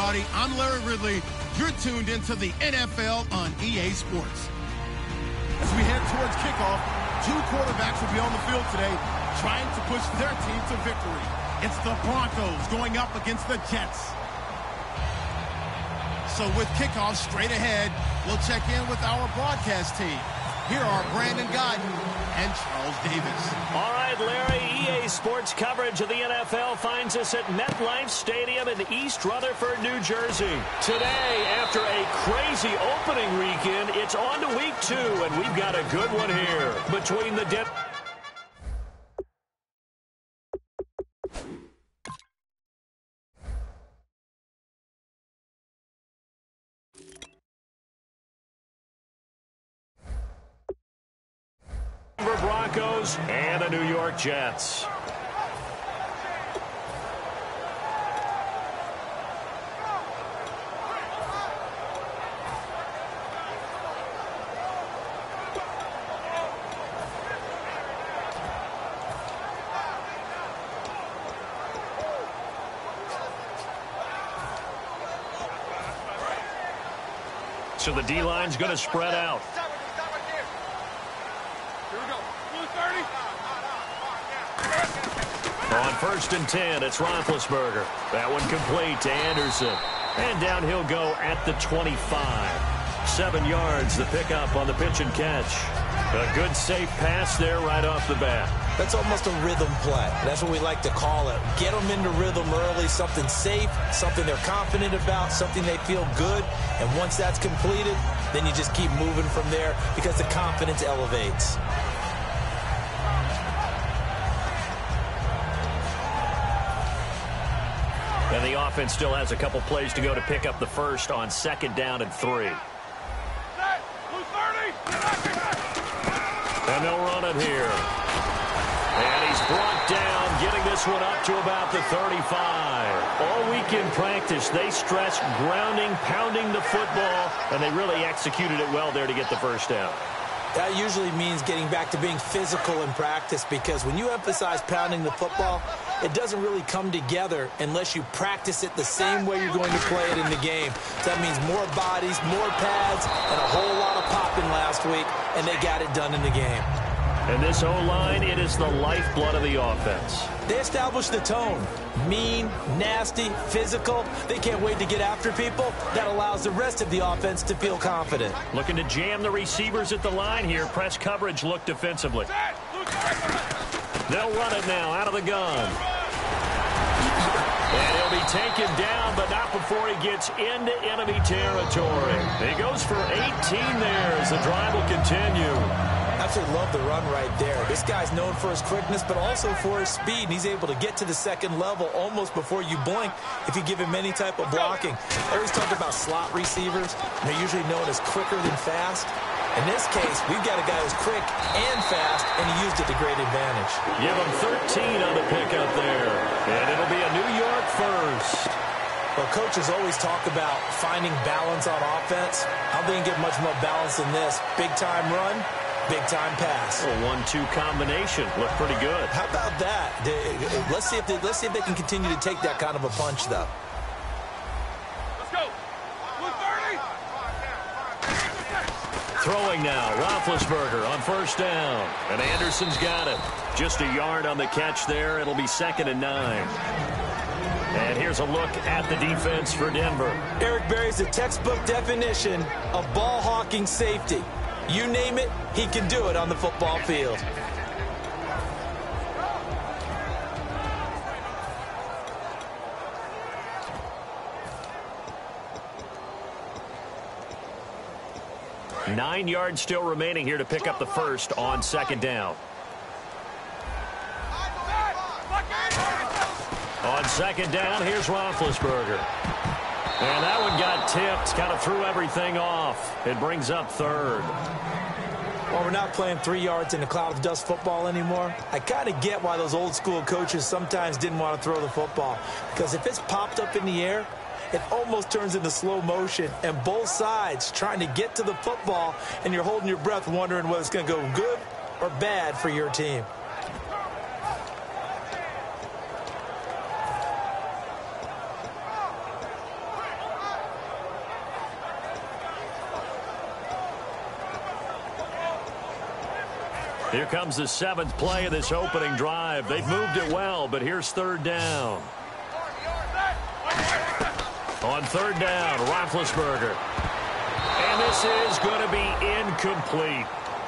everybody. I'm Larry Ridley. You're tuned into the NFL on EA Sports. As we head towards kickoff, two quarterbacks will be on the field today trying to push their team to victory. It's the Broncos going up against the Jets. So with kickoff straight ahead, we'll check in with our broadcast team. Here are Brandon Godden and Charles Davis. All right, Larry, EA Sports coverage of the NFL finds us at MetLife Stadium in East Rutherford, New Jersey. Today, after a crazy opening weekend, it's on to week 2, and we've got a good one here between the Broncos and the New York Jets. So the D-line's going to spread out. On 1st and 10, it's Roethlisberger. That one complete to Anderson. And down he'll go at the 25. 7 yards, the pickup on the pitch and catch. A good, safe pass there right off the bat. That's almost a rhythm play. That's what we like to call it. Get them into rhythm early, something safe, something they're confident about, something they feel good. And once that's completed, then you just keep moving from there because the confidence elevates. And the offense still has a couple plays to go to pick up the first on 2nd down and 3. And they'll run it here. And he's brought down, getting this one up to about the 35. All week in practice, they stressed grounding, pounding the football, and they really executed it well there to get the first down. That usually means getting back to being physical in practice, because when you emphasize pounding the football, it doesn't really come together unless you practice it the same way you're going to play it in the game. So that means more bodies, more pads, and a whole lot of popping last week, and they got it done in the game. And this O-line, it is the lifeblood of the offense. They established the tone. Mean, nasty, physical. They can't wait to get after people. That allows the rest of the offense to feel confident. Looking to jam the receivers at the line here. Press coverage look defensively. They'll run it now out of the gun. And he'll be taken down, but not before he gets into enemy territory. He goes for 18 there as the drive will continue. Absolutely love the run right there. This guy's known for his quickness, but also for his speed. And he's able to get to the second level almost before you blink if you give him any type of blocking. I always talk about slot receivers. They're usually known as quicker than fast. In this case, we've got a guy who's quick and fast, and he used it to great advantage. Give him 13 on the pickup there. And it'll be a New York first. Well, coaches always talk about finding balance on offense. I don't think you get much more balance than this. Big-time run, big-time pass. A 1-2 combination. Looked pretty good. How about that? Let's see if they can continue to take that kind of a punch, though. Let's go. 130. Throwing now, Roethlisberger on 1st down. And Anderson's got it. Just a yard on the catch there. It'll be 2nd and 9. And here's a look at the defense for Denver. Eric Berry's the textbook definition of ball-hawking safety. You name it, he can do it on the football field. Nine yards still remaining here to pick up the first on 2nd down. On 2nd down, here's Roethlisberger. And that one got tipped, kind of threw everything off. It brings up 3rd. Well, we're not playing 3 yards in a cloud of dust football anymore. I kind of get why those old school coaches sometimes didn't want to throw the football. Because if it's popped up in the air, it almost turns into slow motion. And both sides trying to get to the football, and you're holding your breath wondering whether it's going to go good or bad for your team. Here comes the 7th play of this opening drive. They've moved it well, but here's 3rd down. On 3rd down, Roethlisberger. And this is going to be incomplete.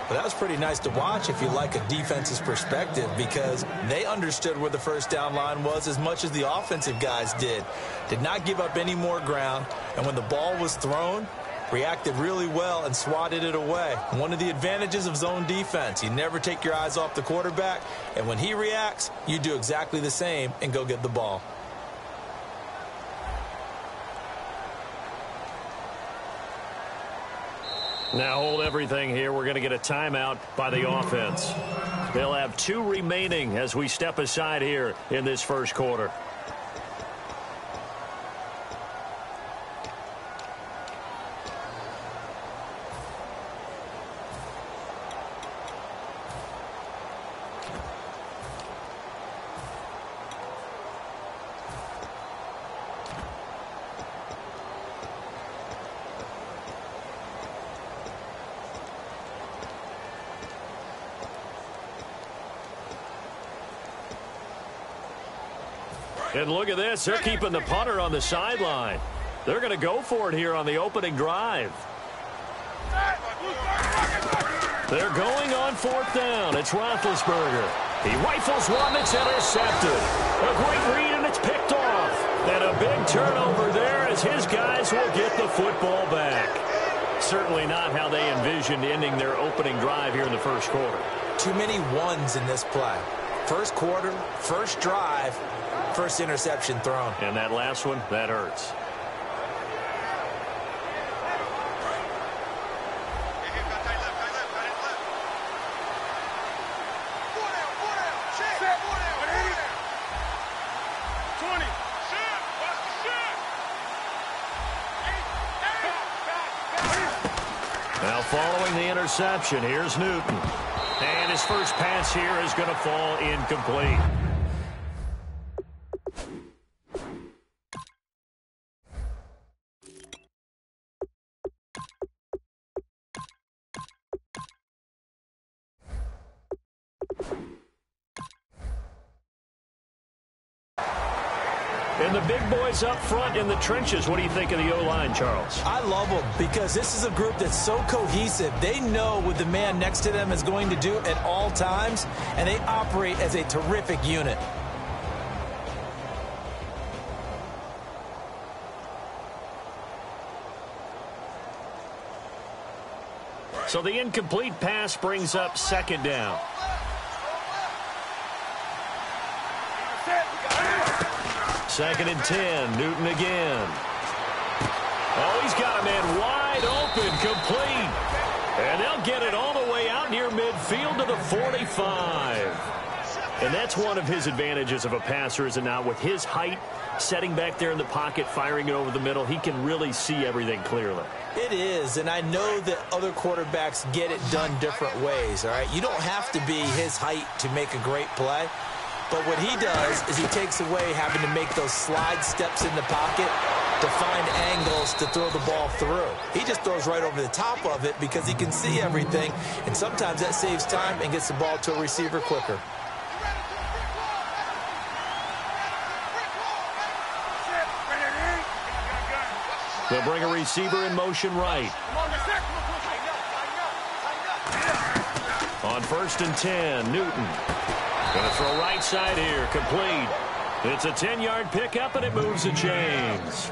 Well, that was pretty nice to watch if you like a defense's perspective, because they understood where the first down line was as much as the offensive guys did. Did not give up any more ground, and when the ball was thrown, reacted really well and swatted it away. One of the advantages of zone defense, you never take your eyes off the quarterback, and when he reacts, you do exactly the same and go get the ball. Now hold everything here. We're going to get a timeout by the offense. They'll have 2 remaining as we step aside here in this first quarter. And look at this. They're keeping the punter on the sideline. They're going to go for it here on the opening drive. They're going on 4th down. It's Roethlisberger. He rifles one that's intercepted. A great read, and it's picked off. And a big turnover there as his guys will get the football back. Certainly not how they envisioned ending their opening drive here in the first quarter. Too many ones in this play. First quarter, first drive, first interception thrown. And that last one, that hurts. Now following the interception, here's Newton. And his first pass here is going to fall incomplete. And the big boys up front in the trenches. What do you think of the O-line, Charles? I love them because this is a group that's so cohesive. They know what the man next to them is going to do at all times, and they operate as a terrific unit. So the incomplete pass brings up 2nd down. Second and 10, Newton again. Oh, he's got a man wide open, complete. And they'll get it all the way out near midfield to the 45. And that's one of his advantages of a passer, is it not? With his height, setting back there in the pocket, firing it over the middle, he can really see everything clearly. It is, and I know that other quarterbacks get it done different ways, all right? You don't have to be his height to make a great play. But what he does is he takes away having to make those slide steps in the pocket to find angles to throw the ball through. He just throws right over the top of it because he can see everything, and sometimes that saves time and gets the ball to a receiver quicker. They'll bring a receiver in motion right. On 1st and 10, Newton. Going to throw right side here, complete. It's a 10-yard pickup, and it moves the chains.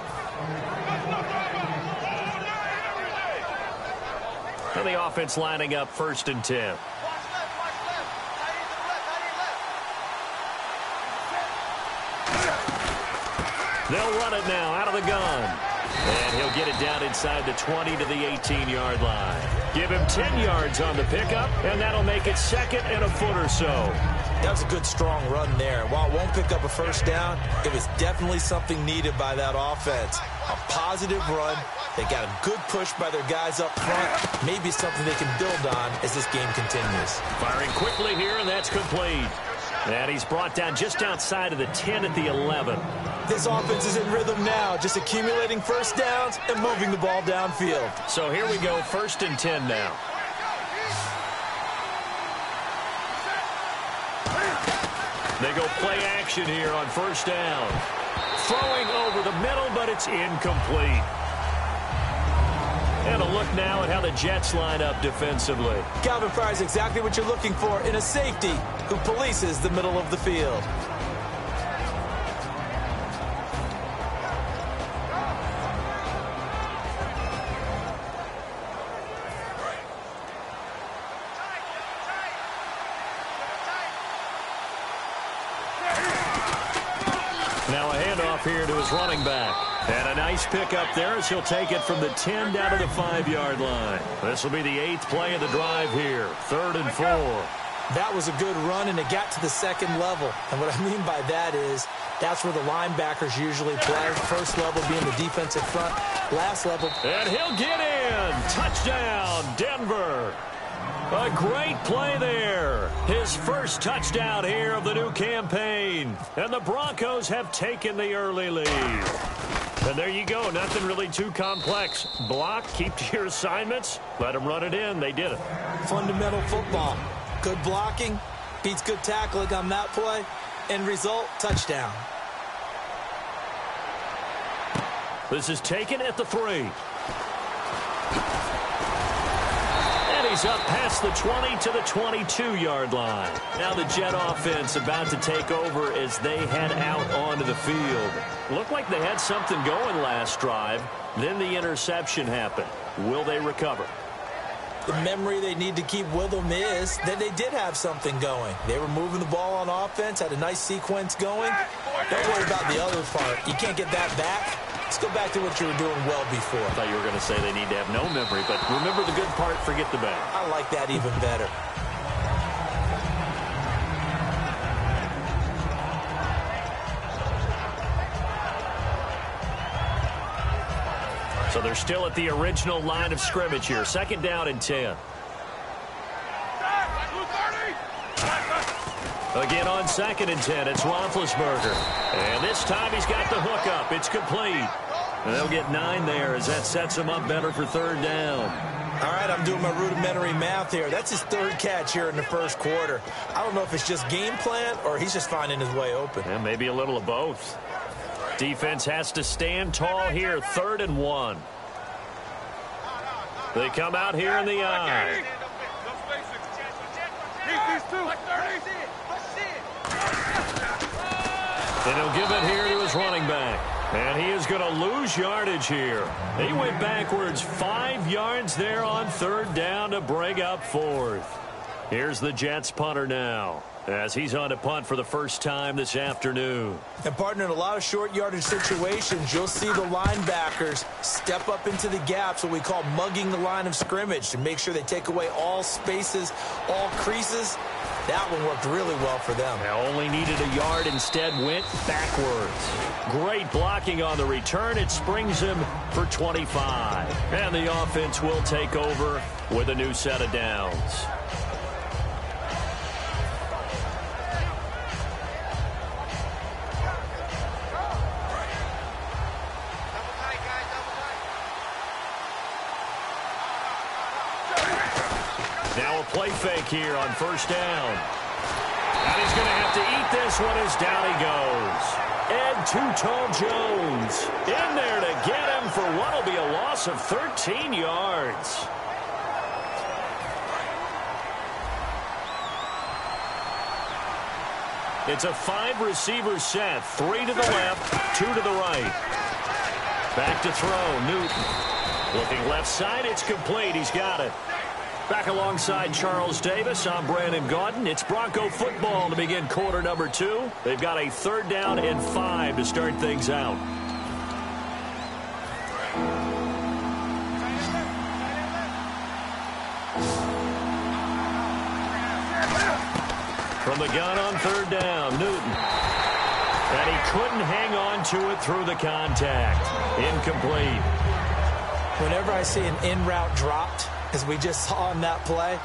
And the offense lining up 1st and 10. They'll run it now out of the gun. And he'll get it down inside the 20 to the 18-yard line. Give him 10 yards on the pickup, and that'll make it 2nd and a foot or so. That was a good, strong run there. While it won't pick up a first down, it was definitely something needed by that offense. A positive run. They got a good push by their guys up front. Maybe something they can build on as this game continues. Firing quickly here, and that's complete. And he's brought down just outside of the 10 at the 11. This offense is in rhythm now, just accumulating first downs and moving the ball downfield. So here we go, 1st and 10 now. They go play action here on first down. Throwing over the middle, but it's incomplete. And a look now at how the Jets line up defensively. Calvin Pryor's exactly what you're looking for in a safety who polices the middle of the field. Now a handoff here to his running back. And a nice pickup there as he'll take it from the 10 down to the 5-yard line. This will be the 8th play of the drive here. 3rd and 4. That was a good run, and it got to the second level. And what I mean by that is that's where the linebackers usually play. First level being the defensive front. Last level. And he'll get in. Touchdown, Denver. A great play there. His first touchdown here of the new campaign. And the Broncos have taken the early lead. And there you go. Nothing really too complex. Block, keep to your assignments, let them run it in. They did it. Fundamental football. Good blocking beats good tackling on that play. End result, touchdown. This is taken at the 3. He's up past the 20 to the 22-yard line. Now the Jet offense about to take over as they head out onto the field. Looked like they had something going last drive. Then the interception happened. Will they recover? The memory they need to keep with them is that they did have something going. They were moving the ball on offense, had a nice sequence going. Don't worry about the other part. You can't get that back. Let's go back to what you were doing well before. I thought you were going to say they need to have no memory, but remember the good part, forget the bad. I like that even better. So they're still at the original line of scrimmage here. 2nd down and 10. Again on 2nd and 10, it's Roethlisberger. And this time he's got the hook up. It's complete. And they'll get 9 there as that sets him up better for 3rd down. All right, I'm doing my rudimentary math here. That's his 3rd catch here in the 1st quarter. I don't know if it's just game plan or he's just finding his way open. And maybe a little of both. Defense has to stand tall here. 3rd and 1. They come out here in the eye. And he'll give it here to his running back. And he is going to lose yardage here. He went backwards 5 yards there on 3rd down to bring up 4th. Here's the Jets punter now, as he's on to punt for the first time this afternoon. And, partner, in a lot of short yardage situations, you'll see the linebackers step up into the gaps, what we call mugging the line of scrimmage, to make sure they take away all spaces, all creases. That one worked really well for them. Now only needed a yard, instead went backwards. Great blocking on the return. It springs him for 25. And the offense will take over with a new set of downs. Now a play fake here on 1st down. And he's going to have to eat this one as down he goes. Ed Too-Tall Jones in there to get him for what will be a loss of 13 yards. It's a 5-receiver set. 3 to the left, 2 to the right. Back to throw, Newton. Looking left side, it's complete. He's got it. Back alongside Charles Davis, I'm Brandon Gaudin. It's Bronco football to begin quarter number 2. They've got a 3rd down and 5 to start things out. From the gun on 3rd down, Newton. And he couldn't hang on to it through the contact. Incomplete. Whenever I see an in-route dropped, as we just saw in that play,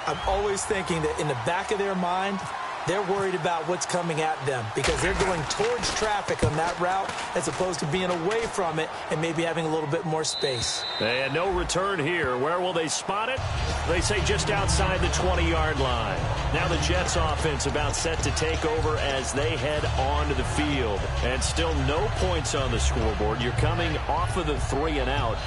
I'm always thinking that in the back of their mind, They're worried about what's coming at them because they're going towards traffic on that route as opposed to being away from it and maybe having a little bit more space. And no return here. Where will they spot it? They say just outside the 20-yard line. Now the Jets offense about set to take over as they head onto the field. And still no points on the scoreboard. You're coming off of the 3-and-out.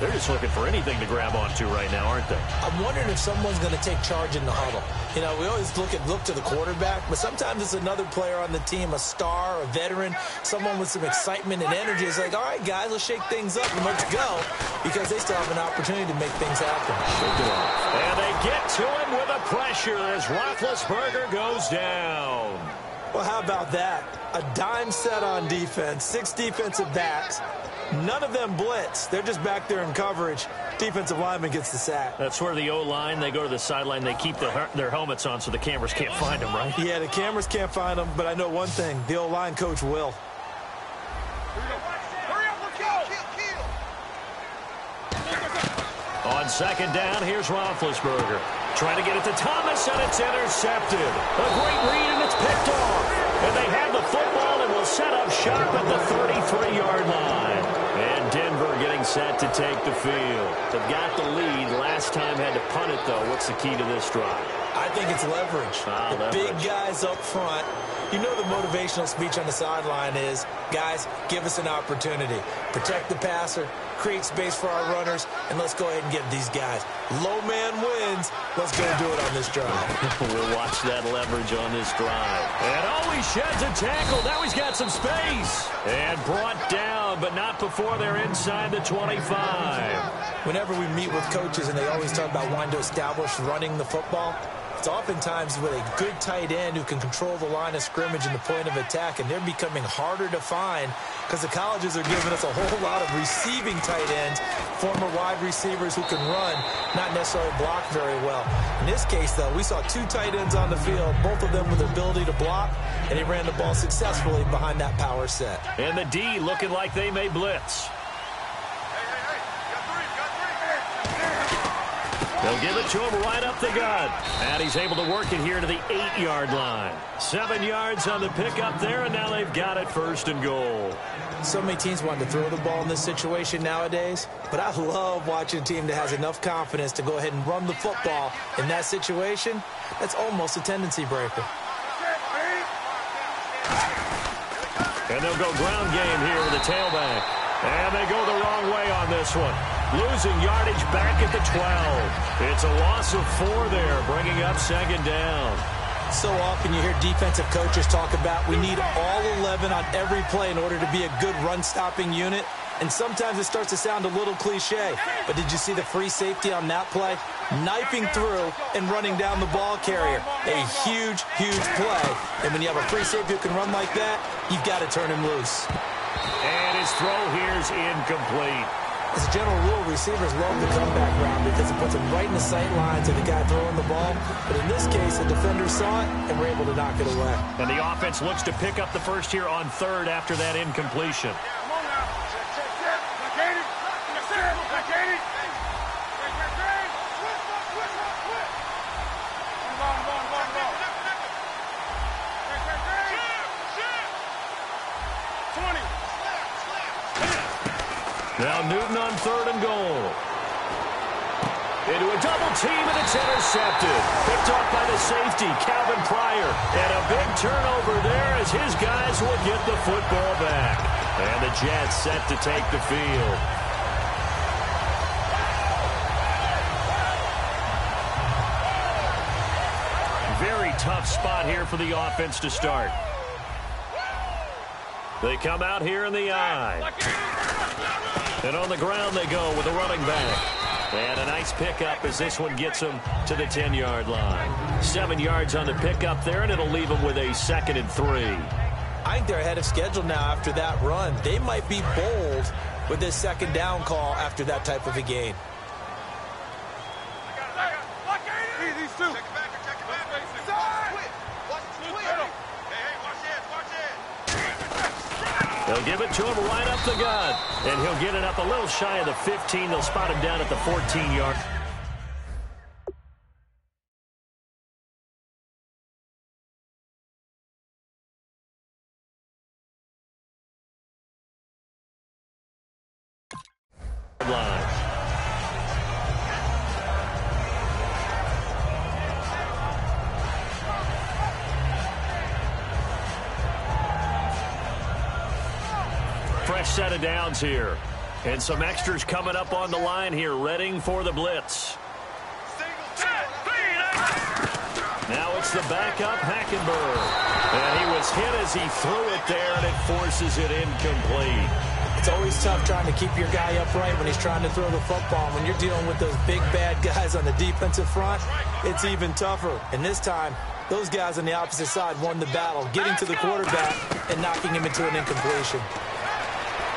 They're just looking for anything to grab onto right now, aren't they? I'm wondering if someone's going to take charge in the huddle. You know, we always look to the quarterback, but sometimes it's another player on the team, a star, a veteran, someone with some excitement and energy. It's like, all right, guys, let's shake things up and let's go, because they still have an opportunity to make things happen. And they get to him with a pressure as Roethlisberger goes down. Well, how about that? A dime set on defense, 6 defensive backs. None of them blitz. They're just back there in coverage. Defensive lineman gets the sack. That's where the O-line, they go to the sideline, they keep their helmets on so the cameras can't find them, right? Yeah, the cameras can't find them, but I know one thing. The O-line coach will. Hurry up, let's go! On second down, here's Roethlisberger. Trying to get it to Thomas, and it's intercepted. A great read, and it's picked off. And they have the football and will set up shop at the 33-yard line. And Denver getting set to take the field. They've got the lead. Last time had to punt it, though. What's the key to this drive? I think it's leverage. The big guys up front. You know the motivational speech on the sideline is, guys, give us an opportunity. Protect the passer, create space for our runners, and let's go ahead and get these guys. Low man wins. Let's go do it on this drive. We'll watch that leverage on this drive. And he sheds a tackle. Now he's got some space. And brought down, but not before they're inside the 25. Whenever we meet with coaches and they always talk about wanting to establish running the football, it's oftentimes with a good tight end who can control the line of scrimmage and the point of attack, and they're becoming harder to find because the colleges are giving us a whole lot of receiving tight ends, former wide receivers who can run, not necessarily block very well. In this case, though, we saw 2 tight ends on the field, both of them with the ability to block, and he ran the ball successfully behind that power set. And the D looking like they may blitz. They'll give it to him right up the gut. And he's able to work it here to the 8-yard line. 7 yards on the pickup there, and now they've got it 1st and goal. So many teams want to throw the ball in this situation nowadays, but I love watching a team that has enough confidence to go ahead and run the football in that situation. That's almost a tendency breaker. And they'll go ground game here with the tailback. And they go the wrong way on this one. Losing yardage back at the 12. It's a loss of 4 there, bringing up 2nd down. So often you hear defensive coaches talk about we need all 11 on every play in order to be a good run-stopping unit. And sometimes it starts to sound a little cliche. But did you see the free safety on that play? Knifing through and running down the ball carrier. A huge, huge play. And when you have a free safety who can run like that, you've got to turn him loose. And his throw here's incomplete. As a general rule, receivers love the comeback route because it puts them right in the sight lines of the guy throwing the ball. But in this case, the defender saw it and were able to knock it away. And the offense looks to pick up the first here on 3rd after that incompletion. Now Newton on 3rd and goal. Into a double team, and it's intercepted. Picked off by the safety, Calvin Pryor. And a big turnover there as his guys will get the football back. And the Jets set to take the field. Very tough spot here for the offense to start. They come out here in the I. And on the ground they go with a running back. And a nice pickup as this one gets them to the 10-yard line. 7 yards on the pickup there, and it'll leave them with a 2nd and 3. I think they're ahead of schedule now after that run. They might be bold with this 2nd down call after that type of a gain. They'll give it to him right up the gut. And he'll get it up a little shy of the 15. They'll spot him down at the 14-yard. line. Fresh set of downs here. And some extras coming up on the line here, readying for the blitz. Now it's the backup, Hackenberg. And he was hit as he threw it there, and it forces it incomplete. It's always tough trying to keep your guy upright when he's trying to throw the football. When you're dealing with those big, bad guys on the defensive front, it's even tougher. And this time, those guys on the opposite side won the battle, getting to the quarterback and knocking him into an incompletion.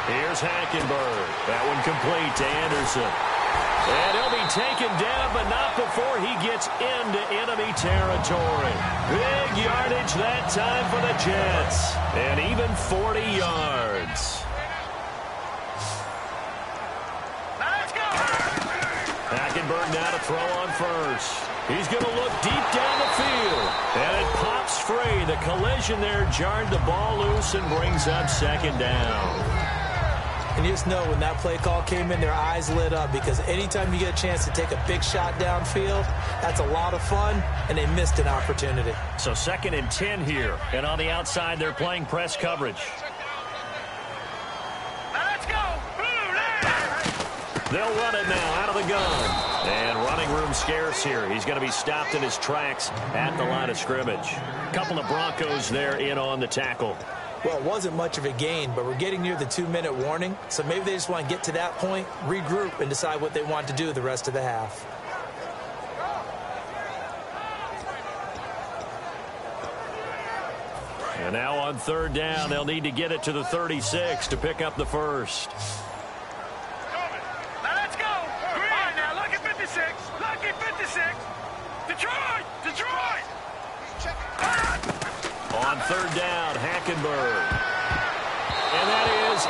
Here's Hackenberg. That one complete to Anderson. And he'll be taken down, but not before he gets into enemy territory. Big yardage that time for the Jets. And even 40 yards. Let's go! Hackenberg now to throw on first. He's going to look deep down the field. And it pops free. The collision there jarred the ball loose and brings up second down. And you just know when that play call came in, their eyes lit up, because anytime you get a chance to take a big shot downfield, that's a lot of fun, and they missed an opportunity. So 2nd and 10 here, and on the outside, they're playing press coverage. Let's go! They'll run it now out of the gun. And running room scarce here. He's going to be stopped in his tracks at the line of scrimmage. A couple of Broncos there in on the tackle. Well, it wasn't much of a gain, but we're getting near the 2-minute warning, so maybe they just want to get to that point, regroup, and decide what they want to do the rest of the half. And now on 3rd down, they'll need to get it to the 36 to pick up the first. Let's go! Green! All right, now, look at 56. Look at 56. Detroit! Detroit! On 3rd down, Hackenberg. And that is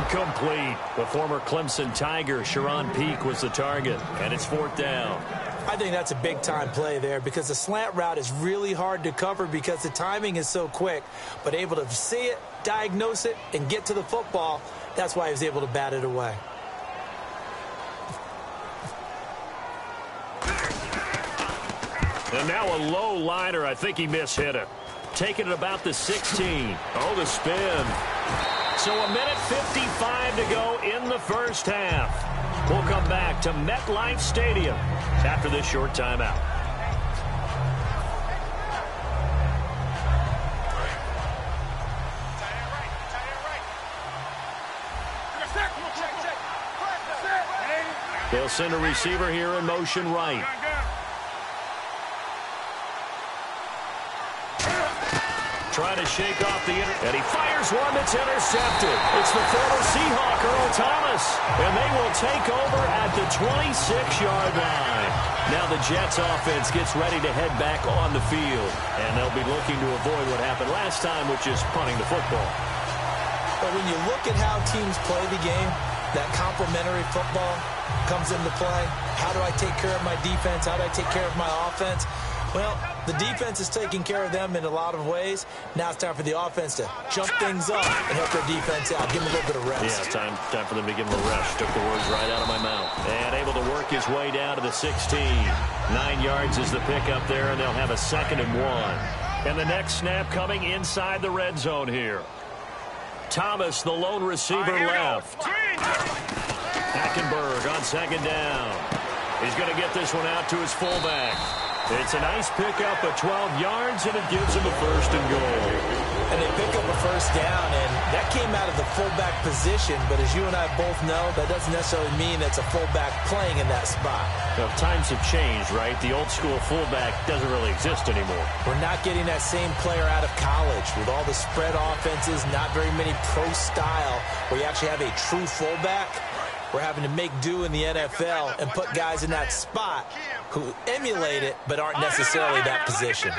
incomplete. The former Clemson Tiger, Sharon Peak, was the target. And it's 4th down. I think that's a big-time play there, because the slant route is really hard to cover because the timing is so quick. But able to see it, diagnose it, and get to the football, that's why he was able to bat it away. And now a low liner. I think he mishit it. Taking it about the 16. Oh, the spin. So 1:55 to go in the first half. We'll come back to MetLife Stadium after this short timeout. They'll send a receiver here in motion right. Trying to shake off the and he fires one that's intercepted. It's the former Seahawk, Earl Thomas, and they will take over at the 26-yard line. Now the Jets offense gets ready to head back on the field, and they'll be looking to avoid what happened last time, which is punting the football. But when you look at how teams play the game, that complementary football comes into play. How do I take care of my defense? How do I take care of my offense? Well, the defense is taking care of them in a lot of ways. Now it's time for the offense to jump things up and help their defense out. Give them a little bit of rest. Yeah, time for them to give them a rest. Took the words right out of my mouth. And able to work his way down to the 16. 9 yards is the pickup there, and they'll have a 2nd and 1. And the next snap coming inside the red zone here. Thomas, the lone receiver, left. Hackenberg on 2nd down. He's going to get this one out to his fullback. It's a nice pickup of 12 yards, and it gives him a 1st and goal. And they pick up a 1st down, and that came out of the fullback position. But as you and I both know, that doesn't necessarily mean it's a fullback playing in that spot. Well, times have changed, right? The old school fullback doesn't really exist anymore. We're not getting that same player out of college with all the spread offenses, not very many pro style, where you actually have a true fullback. We're having to make do in the NFL and put guys in that spot who emulate it but aren't necessarily that position.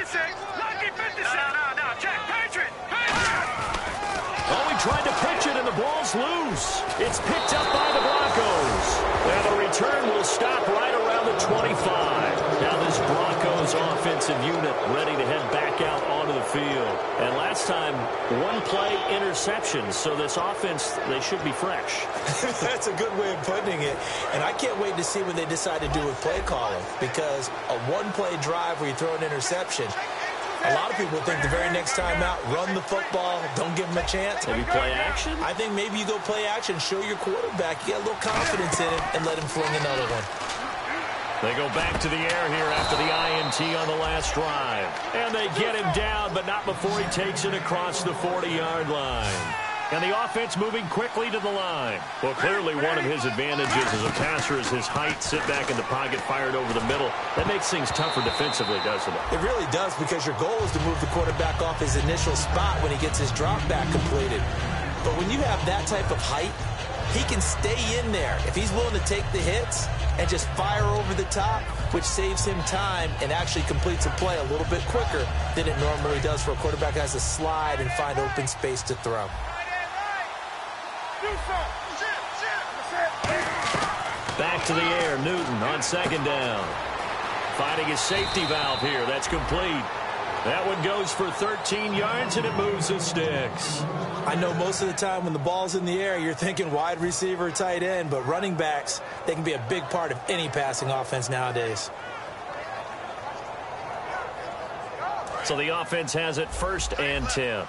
Oh, he tried to pitch it, and the ball's loose. It's picked up by the Broncos. And the return will stop right around the 25. Now this Broncos offensive unit ready to head back out onto the field. And last time, one play interception. So this offense, they should be fresh. That's a good way of putting it. And I can't wait to see what they decide to do with play calling, because a one-play drive where you throw an interception, a lot of people think the very next time out, run the football, don't give them a chance. Maybe play action? I think maybe you go play action, show your quarterback, you get a little confidence in him, and let him fling another one. They go back to the air here after the INT on the last drive. And they get him down, but not before he takes it across the 40-yard line. And the offense moving quickly to the line. Well, clearly one of his advantages as a passer is his height. Sit back in the pocket, fired over the middle. That makes things tougher defensively, doesn't it? It really does, because your goal is to move the quarterback off his initial spot when he gets his drop back completed. But when you have that type of height, he can stay in there if he's willing to take the hits and just fire over the top, which saves him time and actually completes a play a little bit quicker than it normally does for a quarterback who has to slide and find open space to throw. Back to the air, Newton on second down. Finding his safety valve here. That's complete. That one goes for 13 yards, and it moves the sticks. I know most of the time when the ball's in the air, you're thinking wide receiver, tight end, but running backs, they can be a big part of any passing offense nowadays. So the offense has it 1st and 10.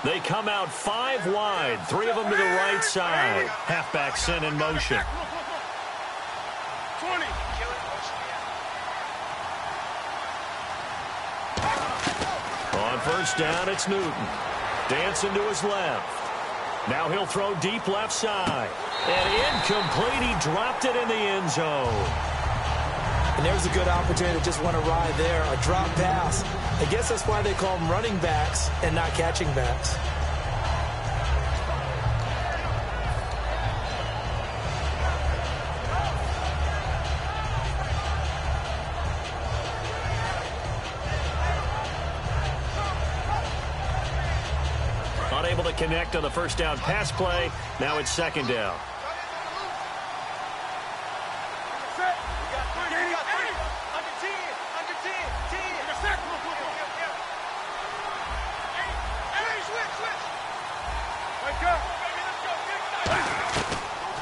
They come out 5 wide, 3 of them to the right side. Halfback sent in motion. 20. On 1st down, it's Newton. Dancing to his left. Now he'll throw deep left side. And incomplete. He dropped it in the end zone. And there's a good opportunity to just want to ride there. A drop pass. I guess that's why they call them running backs and not catching backs. Unable to connect on the 1st down pass play. Now it's 2nd down.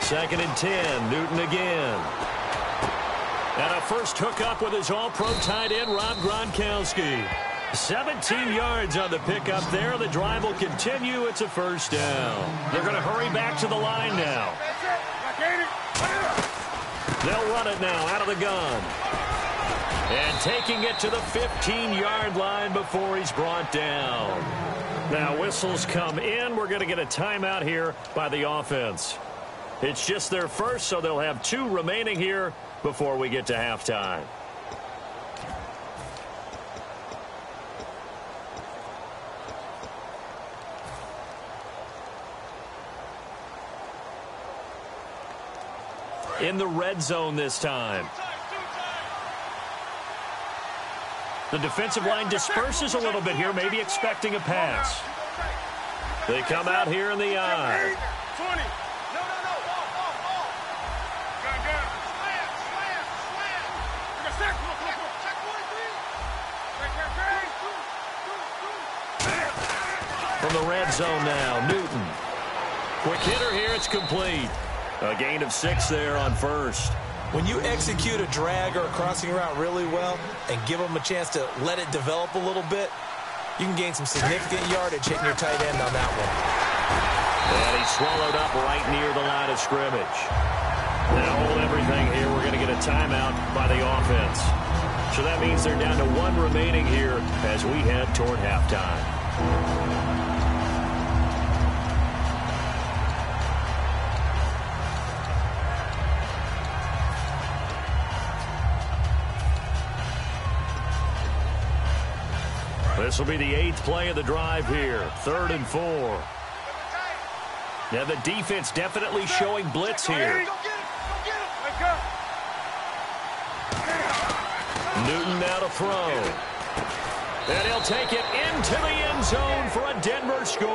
Second and 10, Newton again. And a first hookup with his all-pro tight end, Rob Gronkowski. 17 yards on the pickup there. The drive will continue. It's a 1st down. They're going to hurry back to the line now. They'll run it now out of the gun. And taking it to the 15-yard line before he's brought down. Now whistles come in. We're going to get a timeout here by the offense. It's just their first, so they'll have 2 remaining here before we get to halftime. In the red zone this time. The defensive line disperses a little bit here, maybe expecting a pass. They come out here in the eye. 20. From the red zone now, Newton. Quick hitter here, it's complete. A gain of 6 there on 1st. When you execute a drag or a crossing route really well and give them a chance to let it develop a little bit, you can gain some significant yardage hitting your tight end on that one. And he's swallowed up right near the line of scrimmage. Now hold everything here. We're going to get a timeout by the offense. So that means they're down to 1 remaining here as we head toward halftime. This will be the 8th play of the drive here. 3rd and 4. Now the defense definitely showing blitz here. Newton now to throw. And he'll take it into the end zone for a Denver score.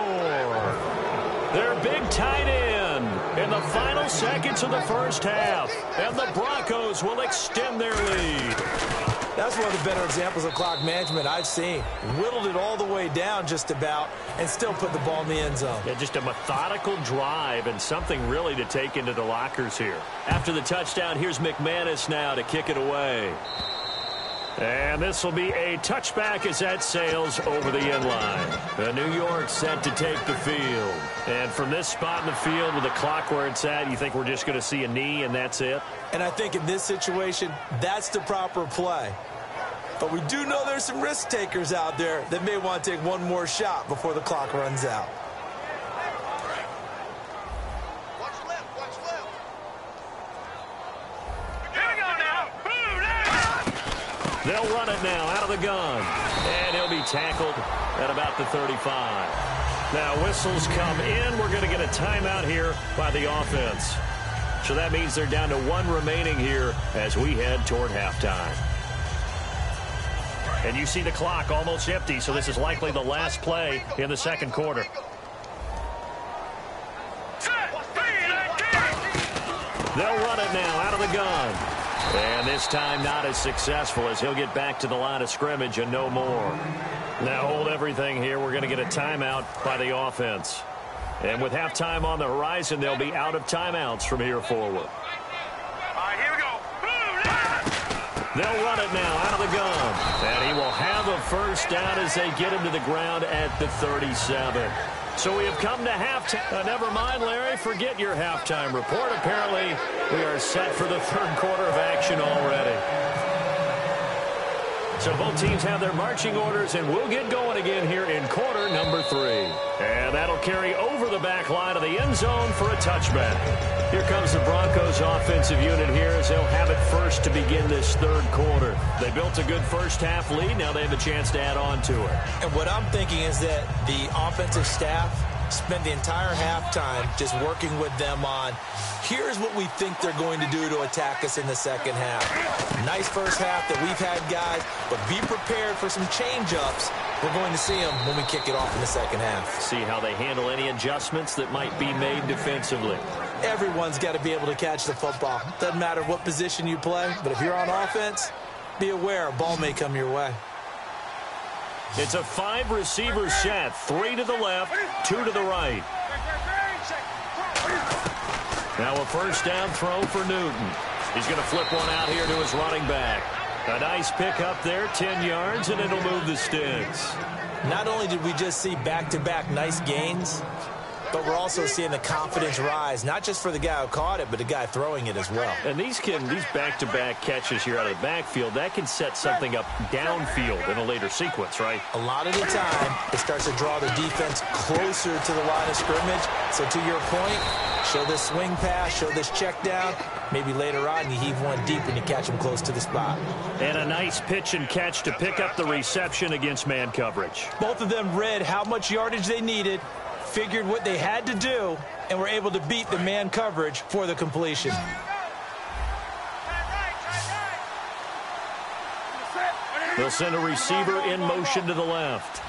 Their big tight end in the final seconds of the 1st half. And the Broncos will extend their lead. That's one of the better examples of clock management I've seen. Whittled it all the way down just about and still put the ball in the end zone. Yeah, just a methodical drive and something really to take into the lockers here. After the touchdown, here's McManus now to kick it away. And this will be a touchback as that sails over the end line. The New York set to take the field. And from this spot in the field with the clock where it's at, you think we're just going to see a knee and that's it? And I think in this situation, that's the proper play. But we do know there's some risk takers out there that may want to take one more shot before the clock runs out. They'll run it now out of the gun. And he'll be tackled at about the 35. Now whistles come in. We're going to get a timeout here by the offense. So that means they're down to one remaining here as we head toward halftime. And you see the clock almost empty, so this is likely the last play in the second quarter. They'll run it now out of the gun. And this time not as successful as he'll get back to the line of scrimmage and no more. Now hold everything here. We're going to get a timeout by the offense. And with halftime on the horizon, they'll be out of timeouts from here forward. All right, here we go. They'll run it now out of the gun. And he will have a first down as they get him to the ground at the 37. So we have come to halftime. Never mind, Larry, forget your halftime report. Apparently, we are set for the third quarter of action already. So both teams have their marching orders, and we'll get going again here in quarter number 3. And that'll carry over the back line of the end zone for a touchback. Here comes the Broncos offensive unit here as they'll have it first to begin this third quarter. They built a good first half lead. Now they have a chance to add on to it. And what I'm thinking is that the offensive staff spent the entire halftime just working with them on, here's what we think they're going to do to attack us in the second half. Nice first half that we've had, guys, but be prepared for some change-ups. We're going to see them when we kick it off in the second half. See how they handle any adjustments that might be made defensively. Everyone's got to be able to catch the football. Doesn't matter what position you play, but if you're on offense, be aware a ball may come your way. It's a 5-receiver set. 3 to the left, 2 to the right. Now a first down throw for Newton. He's going to flip one out here to his running back. A nice pick up there, 10 yards, and it'll move the sticks. Not only did we just see back-to-back nice gains, but we're also seeing the confidence rise, not just for the guy who caught it, but the guy throwing it as well. And these back-to-back catches here out of the backfield, that can set something up downfield in a later sequence, right? A lot of the time, it starts to draw the defense closer to the line of scrimmage. So to your point, show this swing pass, show this check down. Maybe later on, you heave one deep and you catch him close to the spot. And a nice pitch and catch to pick up the reception against man coverage. Both of them read how much yardage they needed, figured what they had to do, and were able to beat the man coverage for the completion. They'll send a receiver in motion to the left.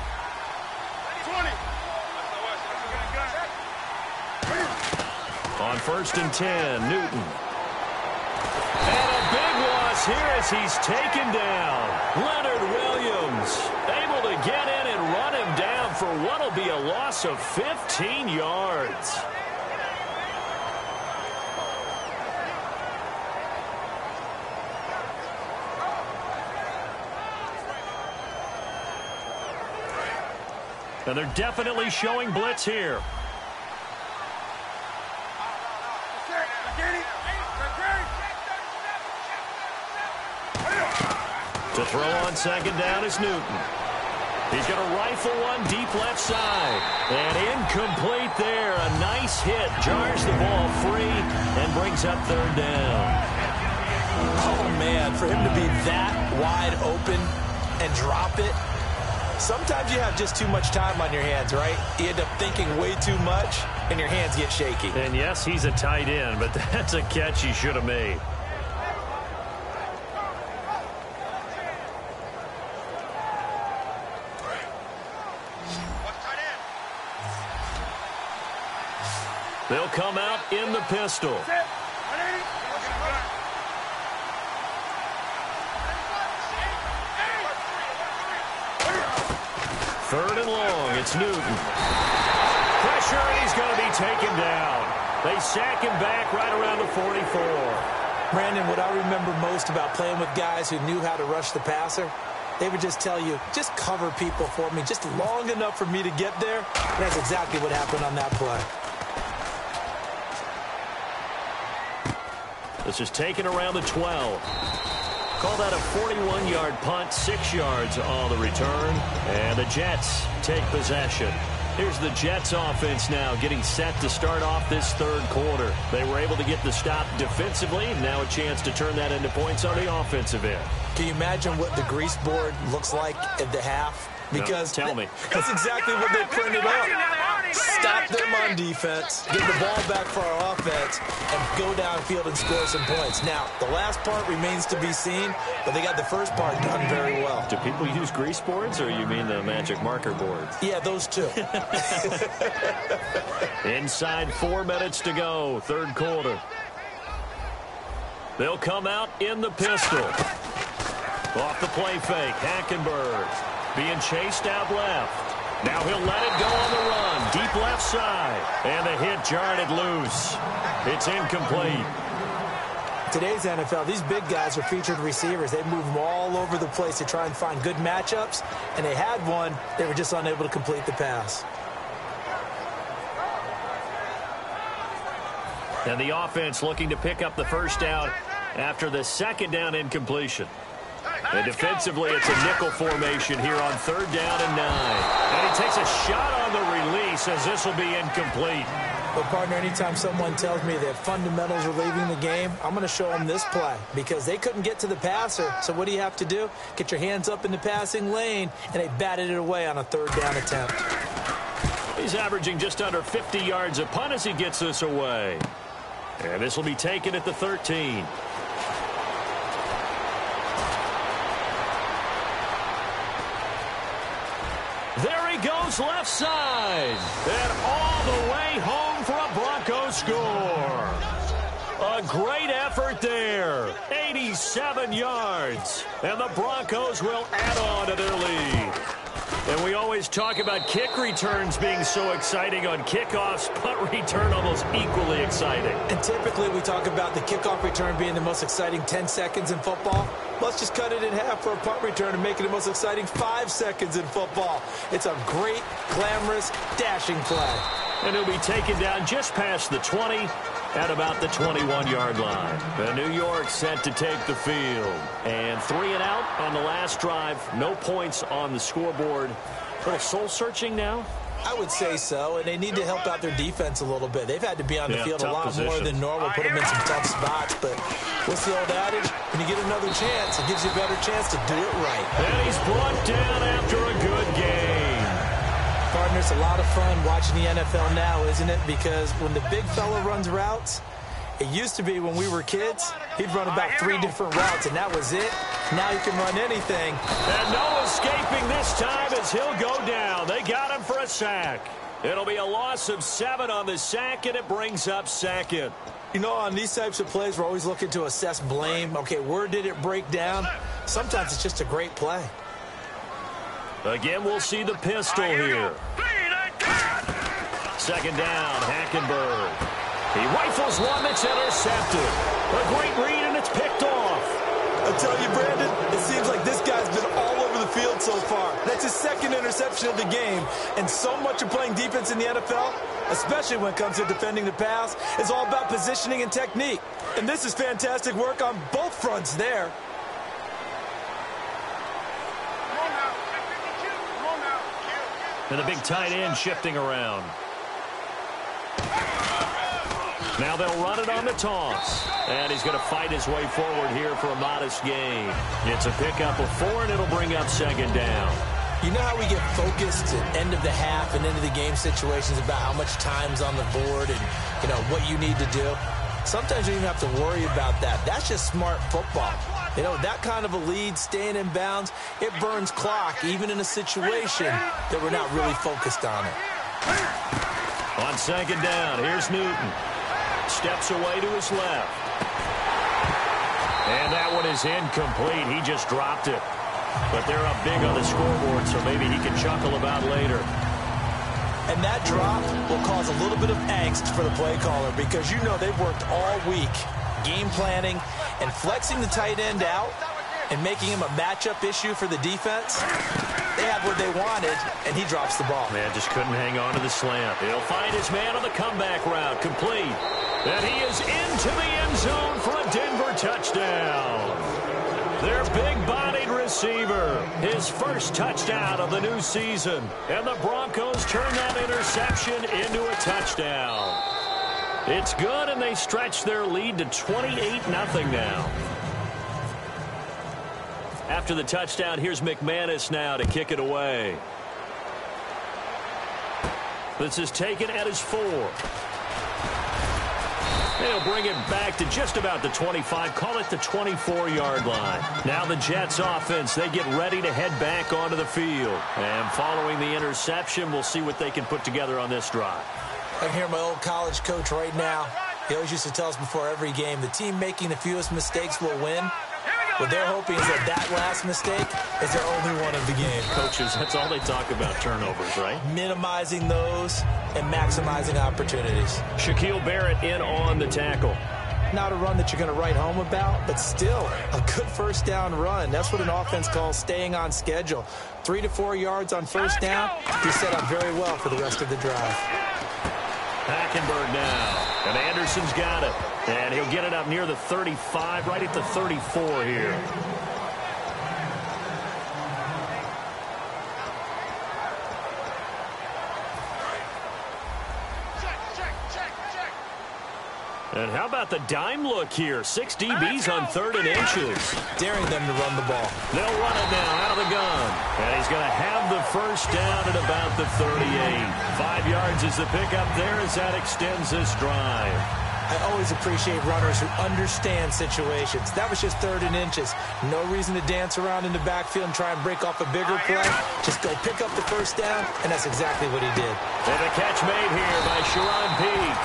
On 1st and 10, Newton. And a big loss here as he's taken down. Leonard Williams able to get in and run him down for what will be a loss of 15 yards. And they're definitely showing blitz here. To throw on second down is Newton. He's going to rifle one deep left side. And incomplete there. A nice hit. Jars the ball free and brings up third down. Oh, man, for him to be that wide open and drop it. Sometimes you have just too much time on your hands, right? You end up thinking way too much, and your hands get shaky. And yes, he's a tight end, but that's a catch he should have made. They'll come out in the pistol. 3rd and long. It's Newton. Pressure, and he's going to be taken down. They sack him back right around the 44. Brandon, what I remember most about playing with guys who knew how to rush the passer, they would just tell you, just cover people for me, just long enough for me to get there. And that's exactly what happened on that play. This is taken around the 12. Call that a 41-yard punt, 6 yards on the return. And the Jets take possession. Here's the Jets offense now getting set to start off this 3rd quarter. They were able to get the stop defensively. Now a chance to turn that into points on the offensive end. Can you imagine what the grease board looks like at the half? Because no, tell me. That's exactly what they printed up. Stop them on defense, get the ball back for our offense, and go downfield and score some points. Now, the last part remains to be seen, but they got the first part done very well. Do people use grease boards, or you mean the magic marker boards? Yeah, those two. Inside 4 minutes to go, 3rd quarter. They'll come out in the pistol. Off the play fake, Hackenberg being chased out left. Now he'll let it go on the run. Deep left side. And the hit jarred it loose. It's incomplete. Today's NFL, these big guys are featured receivers. They move them all over the place to try and find good matchups. And they had one. They were just unable to complete the pass. And the offense looking to pick up the first down after the 2nd down incompletion. And defensively, it's a nickel formation here on 3rd down and 9. And he takes a shot on the release as this will be incomplete. But, partner, anytime someone tells me that fundamentals are leaving the game, I'm going to show them this play because they couldn't get to the passer. So what do you have to do? Get your hands up in the passing lane, and they batted it away on a 3rd down attempt. He's averaging just under 50 yards a punt as he gets this away. And this will be taken at the 13. There he goes left side. And all the way home for a Broncos score. A great effort there. 87 yards. And the Broncos will add on to their lead. And we always talk about kick returns being so exciting on kickoffs, punt return almost equally exciting. And typically we talk about the kickoff return being the most exciting 10 seconds in football. Let's just cut it in half for a punt return and make it the most exciting 5 seconds in football. It's a great, glamorous, dashing play. And he'll be taken down just past the 20 at about the 21-yard line. The New York set to take the field. And 3 and out on the last drive. No points on the scoreboard. A little soul-searching now? I would say so, and they need to help out their defense a little bit. They've had to be on the field a lot more than normal, put them in some tough spots. But what's the old adage? When you get another chance, it gives you a better chance to do it right. And he's brought down after a good game. Partner, it's a lot of fun watching the NFL now, isn't it? Because when the big fella runs routes, it used to be when we were kids, he'd run about 3 different routes, and that was it. Now he can run anything. And no escaping this time as he'll go down. They got him for a sack. It'll be a loss of 7 on the sack, and it brings up 2nd. You know, on these types of plays, we're always looking to assess blame. Okay, where did it break down? Sometimes it's just a great play. Again, we'll see the pistol here. 2nd down, Hackenberg. He rifles one that's intercepted. A great read, and it's picked off. I tell you, Brandon, it seems like this guy's been all over the field so far. That's his 2nd interception of the game. And so much of playing defense in the NFL, especially when it comes to defending the pass, is all about positioning and technique. And this is fantastic work on both fronts there. And the big tight end shifting around. Now they'll run it on the toss. And he's going to fight his way forward here for a modest gain. It's a pickup of 4, and it'll bring up 2nd down. You know how we get focused at end of the half and end of the game situations about how much time's on the board and, you know, what you need to do? Sometimes you don't even have to worry about that. That's just smart football. You know, that kind of a lead, staying in bounds, it burns clock, even in a situation that we're not really focused on it. On 2nd down, here's Newton. Steps away to his left. And that one is incomplete. He just dropped it. But they're up big on the scoreboard, so maybe he can chuckle about later. And that drop will cause a little bit of angst for the play caller because you know they've worked all week game planning and flexing the tight end out and making him a matchup issue for the defense. They had what they wanted, and he drops the ball. Man, just couldn't hang on to the slant. He'll find his man on the comeback route, complete. And he is into the end zone for a Denver touchdown. Their big-bodied receiver, his first touchdown of the new season. And the Broncos turn that interception into a touchdown. It's good, and they stretch their lead to 28-0 now. After the touchdown, here's McManus now to kick it away. This is taken at his 4. They'll bring it back to just about the 25, call it the 24-yard line. Now the Jets offense, they get ready to head back onto the field. And following the interception, we'll see what they can put together on this drive. I can hear my old college coach right now. He always used to tell us before every game, the team making the fewest mistakes will win. What they're hoping is that last mistake is their only one of the game. Coaches, that's all they talk about, turnovers, right? Minimizing those and maximizing opportunities. Shaquille Barrett in on the tackle. Not a run that you're going to write home about, but still a good first down run. That's what an offense calls staying on schedule. 3 to 4 yards on first down. You're set up very well for the rest of the drive. Hackenberg now. And Anderson's got it. And he'll get it up near the 35, right at the 34 here. And how about the dime look here? 6 DBs on 3rd and inches. Daring them to run the ball. They'll run it now out of the gun. And he's going to have the first down at about the 38. 5 yards is the pickup there as that extends this drive. I always appreciate runners who understand situations. That was just 3rd and inches. No reason to dance around in the backfield and try and break off a bigger play. Just go pick up the first down, and that's exactly what he did. And a catch made here by Sharon Peak.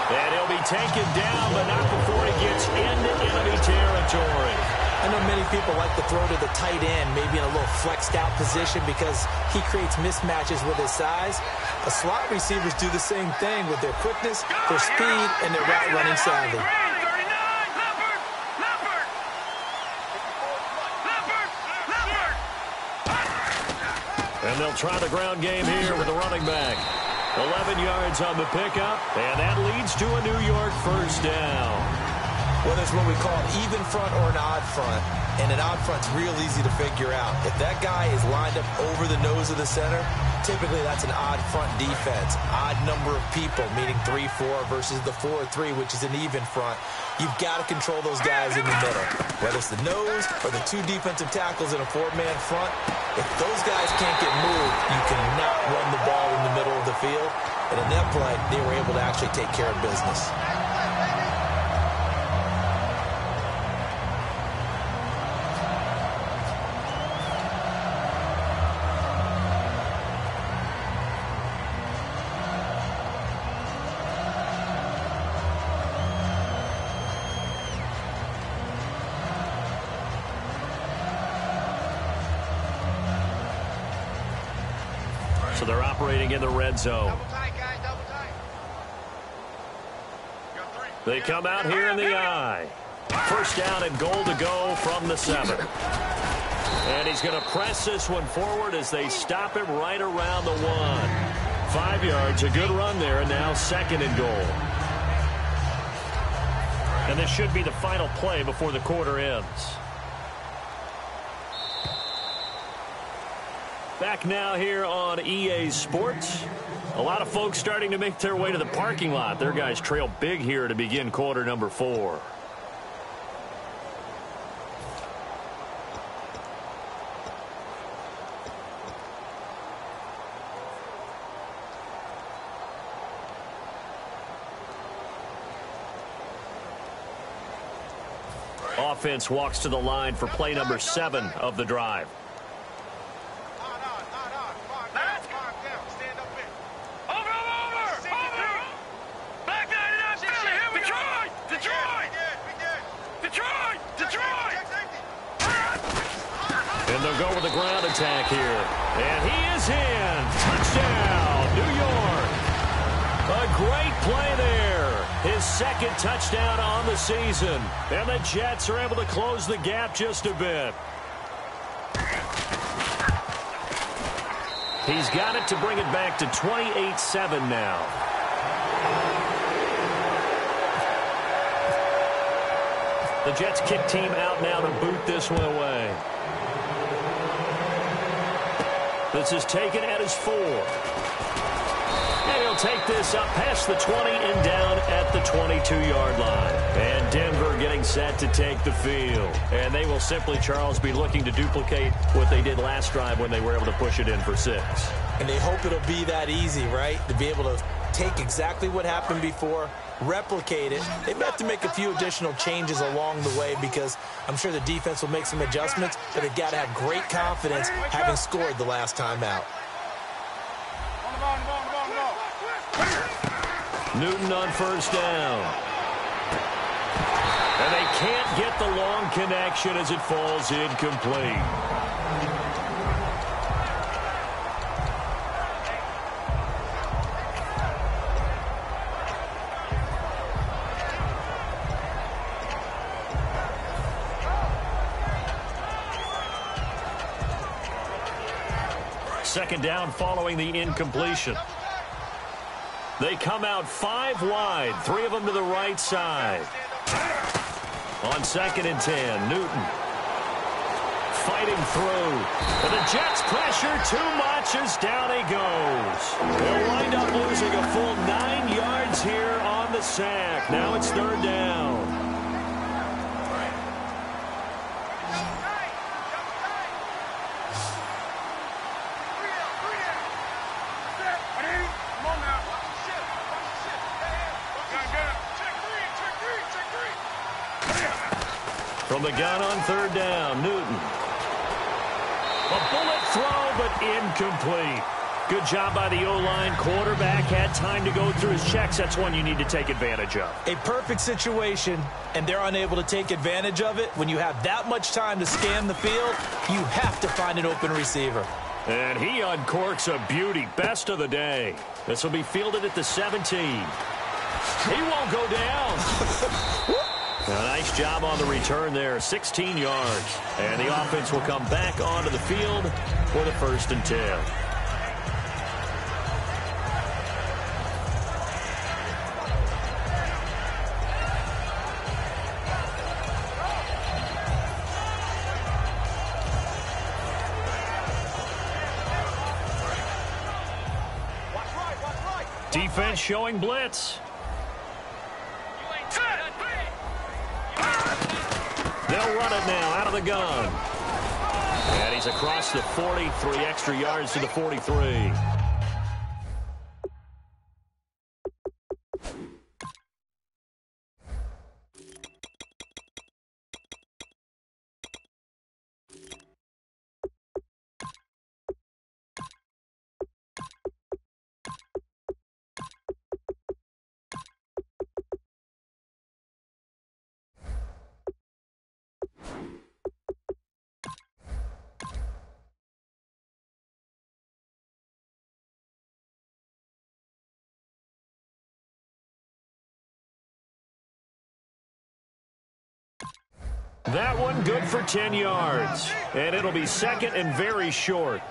And he'll be taken down, but not before he gets into enemy territory. I know many people like to throw to the tight end, maybe in a little flexed out position because he creates mismatches with his size. The slot receivers do the same thing with their quickness, their speed, and their route running savvy. And they'll try the ground game here with the running back. 11 yards on the pickup, and that leads to a New York first down. Whether it's what we call an even front or an odd front, and an odd front's real easy to figure out. If that guy is lined up over the nose of the center, typically that's an odd front defense. Odd number of people, meaning 3-4 versus the 4-3, which is an even front. You've got to control those guys in the middle. Whether it's the nose or the 2 defensive tackles in a 4-man front, if those guys can't get moved, you cannot run the ball in the middle of the field. And in that play, they were able to actually take care of business. So they're operating in the red zone. They come out here in the I. First down and goal to go from the 7. And he's going to press this one forward as they stop him right around the 1. 5 yards, a good run there, and now 2nd and goal. And this should be the final play before the quarter ends. Back now here on EA Sports. A lot of folks starting to make their way to the parking lot. Their guys trail big here to begin quarter number 4. Offense walks to the line for play number 7 of the drive. go with the ground attack here. And he is in. Touchdown, New York. A great play there. His second touchdown on the season. And the Jets are able to close the gap just a bit. He's got it to bring it back to 28-7 now. The Jets kick team out now to boot this one away. This is taken at his 4. And he'll take this up past the 20 and down at the 22-yard line. And Denver getting set to take the field. And they will simply, Charles, be looking to duplicate what they did last drive when they were able to push it in for 6. And they hope it'll be that easy, right? To be able to take exactly what happened before, replicate it. They may have to make a few additional changes along the way because I'm sure the defense will make some adjustments, but they've got to have great confidence having scored the last time out. Newton on first down. And they can't get the long connection as it falls incomplete. Second down following the incompletion. They come out 5 wide, 3 of them to the right side. On 2nd and 10, Newton fighting through. And the Jets pressure too much as down he goes. They'll wind up losing a full 9 yards here on the sack. Now it's 3rd down. From the gun on 3rd down, Newton. A bullet throw, but incomplete. Good job by the O-line. Quarterback had time to go through his checks. That's one you need to take advantage of. A perfect situation, and they're unable to take advantage of it. When you have that much time to scan the field, you have to find an open receiver. And he uncorks a beauty. Best of the day. This will be fielded at the 17. He won't go down. A nice job on the return there, 16 yards. And the offense will come back onto the field for the 1st and 10. Defense showing blitz. They'll run it now out of the gun. And he's across the 40, 3 extra yards to the 43. That one good for 10 yards. And it'll be 2nd and very short.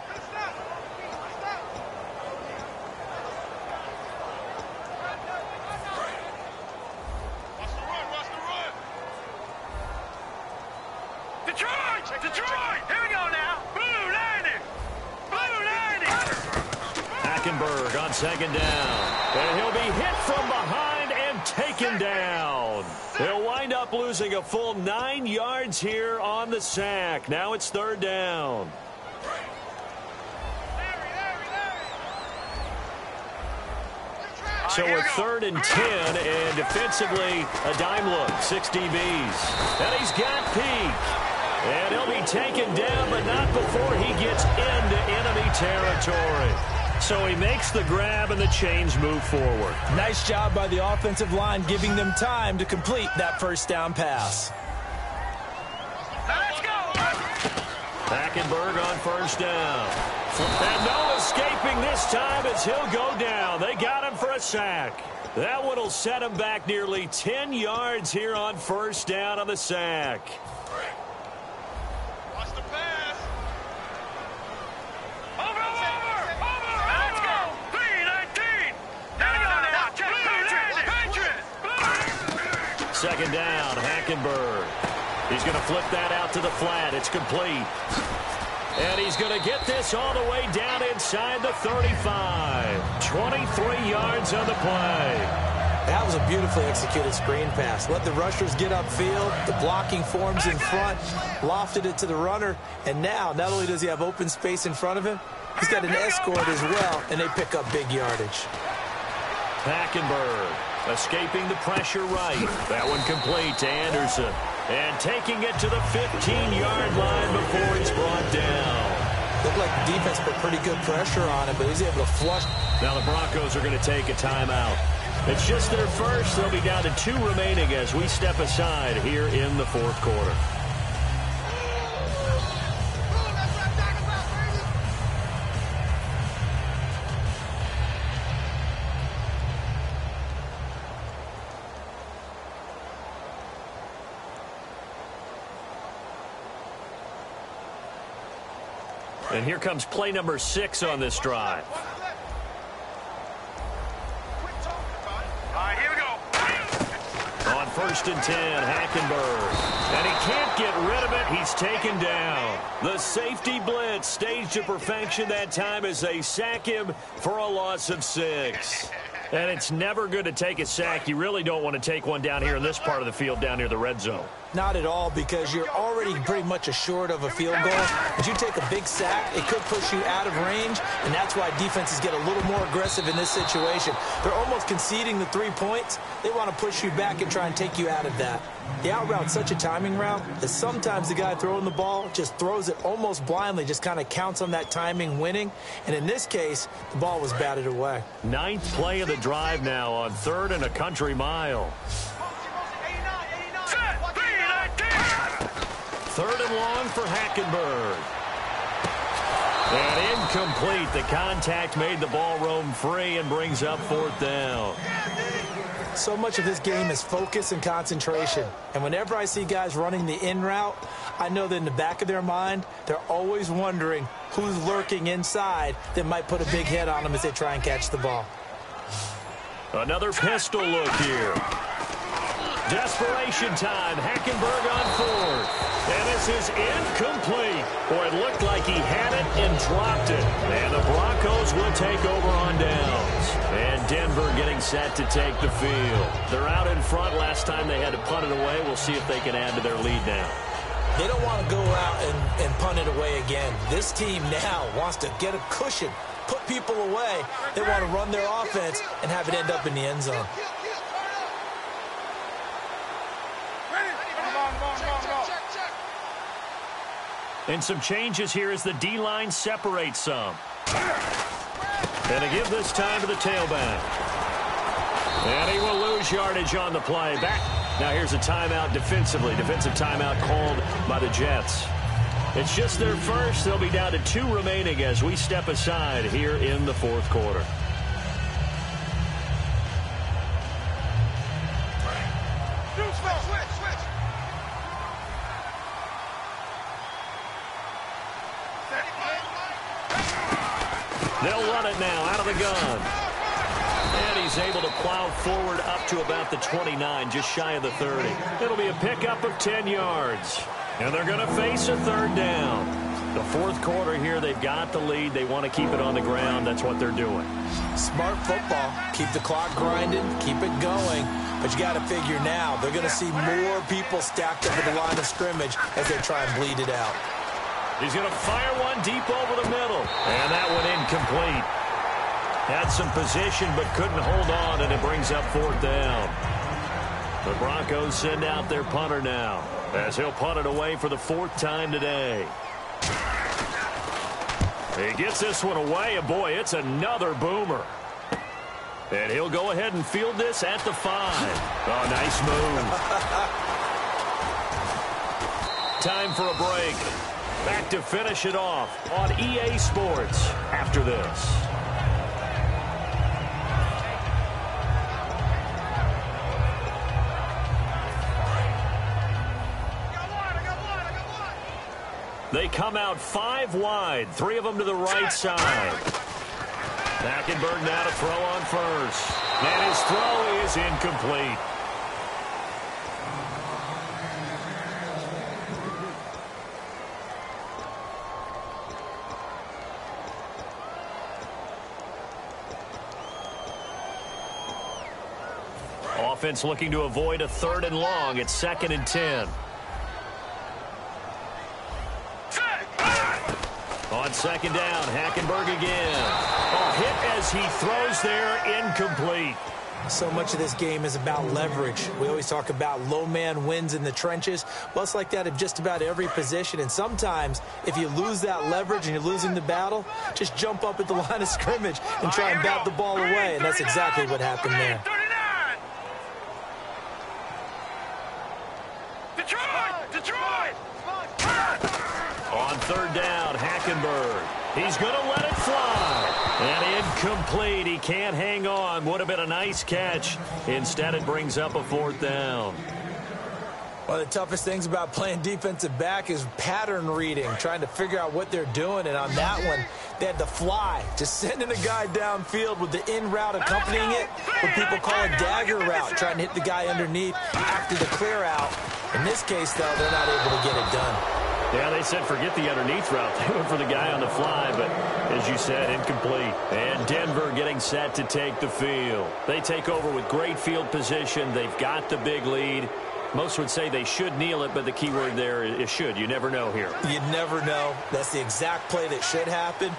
Detroit! Detroit! Here we go now. Blue 90! Blue 90! Hackenberg on 2nd down. And he'll be hit from behind and taken down. They'll wind up losing a full 9 yards here on the sack. Now it's 3rd down. So with 3rd and 10, and defensively, a dime look, 6 DBs. And he's got Peak. And he'll be taken down, but not before he gets into enemy territory. So he makes the grab, and the chains move forward. Nice job by the offensive line, giving them time to complete that 1st down pass. Now let's go. Hackenberg on first down. And no escaping this time as he'll go down. They got him for a sack. That one will set him back nearly 10 yards here on first down on the sack. Watch the pass. Over. Let's go. 3-19. Now. Patriot. Second down, Hackenberg. He's going to flip that out to the flat. It's complete. And he's going to get this all the way down inside the 35. 23 yards on the play. That was a beautifully executed screen pass. Let the rushers get upfield. The blocking forms in front. Lofted it to the runner. And now, not only does he have open space in front of him, he's got an escort as well, and they pick up big yardage. Hackenberg escaping the pressure right. That one complete to Anderson. And taking it to the 15-yard line before he's brought down. Looked like the defense put pretty good pressure on him, but he's able to flush. Now the Broncos are going to take a timeout. It's just their first. They'll be down to 2 remaining as we step aside here in the fourth quarter. And here comes play number 6 on this drive. All right, here we go. On first and 10, Hackenberg. And he can't get rid of it. He's taken down. The safety blitz staged to perfection that time as they sack him for a loss of 6. And it's never good to take a sack. You really don't want to take one down here in this part of the field down near the red zone. Not at all, because you're already pretty much assured of a field goal. If you take a big sack, it could push you out of range, and that's why defenses get a little more aggressive in this situation. They're almost conceding the 3 points. They want to push you back and try and take you out of that. The out route's such a timing route that sometimes the guy throwing the ball just throws it almost blindly, just kind of counts on that timing winning. And in this case, the ball was batted away. 9th play of the drive now on 3rd and a country mile. 3rd and long for Hackenberg. And incomplete. The contact made the ball roam free and brings up 4th down. So much of this game is focus and concentration. And whenever I see guys running the in route, I know that in the back of their mind, they're always wondering who's lurking inside that might put a big hit on them as they try and catch the ball. Another pistol look here. Desperation time. Hackenberg on 4th. And this is incomplete. Boy, it looked like he had it and dropped it. And the Broncos will take over on downs. And Denver getting set to take the field. They're out in front. Last time they had to punt it away. We'll see if they can add to their lead now. They don't want to go out and punt it away again. This team now wants to get a cushion, put people away. They want to run their offense and have it end up in the end zone. And some changes here as the D-line separates some. And to give this time to the tailback. And he will lose yardage on the play. Back. Now here's a timeout defensively. Defensive timeout called by the Jets. It's just their first. They'll be down to 2 remaining as we step aside here in the fourth quarter. They'll run it now out of the gun. And he's able to plow forward up to about the 29, just shy of the 30. It'll be a pickup of 10 yards. And they're going to face a 3rd down. The fourth quarter here, they've got the lead. They want to keep it on the ground. That's what they're doing. Smart football. Keep the clock grinding. Keep it going. But you got to figure now, they're going to see more people stacked up at the line of scrimmage as they try and bleed it out. He's going to fire one deep over the middle. And that one incomplete. Had some position but couldn't hold on, and it brings up 4th down. The Broncos send out their punter now as he'll punt it away for the 4th time today. He gets this one away, and boy, it's another boomer. And he'll go ahead and field this at the 5. Oh, nice move. Time for a break. Back to finish it off on EA Sports after this. They come out 5 wide, 3 of them to the right side. Hackenberg now to throw on first. And his throw is incomplete. Offense looking to avoid a 3rd and long. It's 2nd and 10. On 2nd down, Hackenberg again. A hit as he throws there, incomplete. So much of this game is about leverage. We always talk about low man wins in the trenches. Well, it's like that at just about every position. And sometimes, if you lose that leverage and you're losing the battle, just jump up at the line of scrimmage and try and bat the ball away. And that's exactly what happened there. Detroit! On 3rd down, Hackenberg. He's going to let it fly. And incomplete. He can't hang on. Would have been a nice catch. Instead, it brings up a 4th down. One of the toughest things about playing defensive back is pattern reading, trying to figure out what they're doing. And on that one, they had to fly, just sending a guy downfield with the in route accompanying it, what people call a dagger route, trying to hit the guy underneath after the clear out. In this case, though, they're not able to get it done. Yeah, they said forget the underneath route. They went for the guy on the fly, but as you said, incomplete. And Denver getting set to take the field. They take over with great field position. They've got the big lead. Most would say they should kneel it, but the key word there is should. You never know here. You never know. That's the exact play that should happen.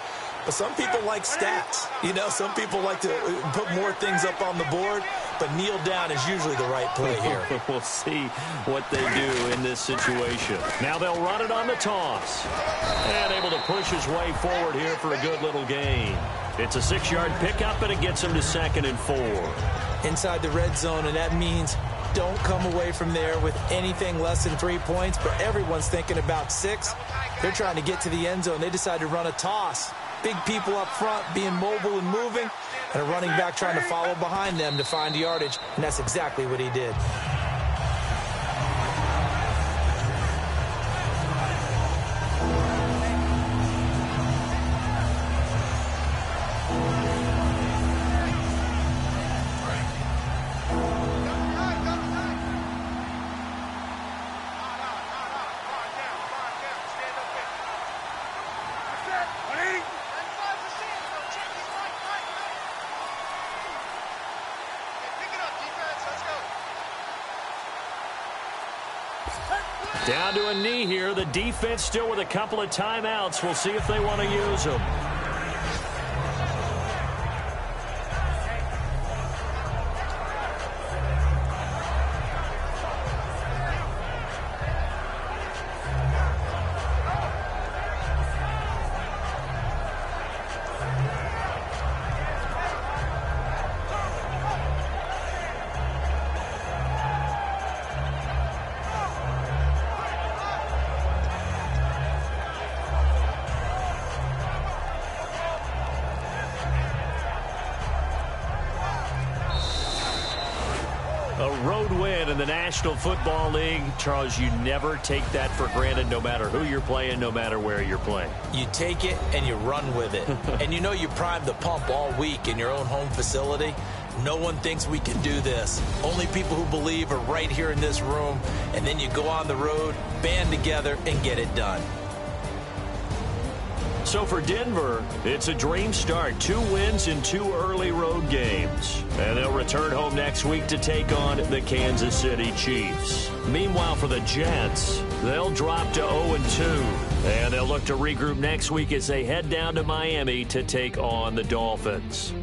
But some people like stats. You know, some people like to put more things up on the board, but kneel down is usually the right play here. We'll see what they do in this situation. Now they'll run it on the toss. And able to push his way forward here for a good little gain. It's a 6-yard pickup, and it gets him to 2nd and 4. Inside the red zone, and that means don't come away from there with anything less than 3 points, but everyone's thinking about 6. They're trying to get to the end zone. They decide to run a toss. Big people up front being mobile and moving, and a running back trying to follow behind them to find yardage, and that's exactly what he did. Down to a knee here. The defense still with a couple of timeouts. We'll see if they want to use them. A road win in the National Football League. Charles, you never take that for granted no matter who you're playing, no matter where you're playing. You take it and you run with it. And you know you primed the pump all week in your own home facility. No one thinks we can do this. Only people who believe are right here in this room. And then you go on the road, band together, and get it done. So for Denver, it's a dream start. 2 wins in 2 early road games. And they'll return home next week to take on the Kansas City Chiefs. Meanwhile, for the Jets, they'll drop to 0-2. And they'll look to regroup next week as they head down to Miami to take on the Dolphins.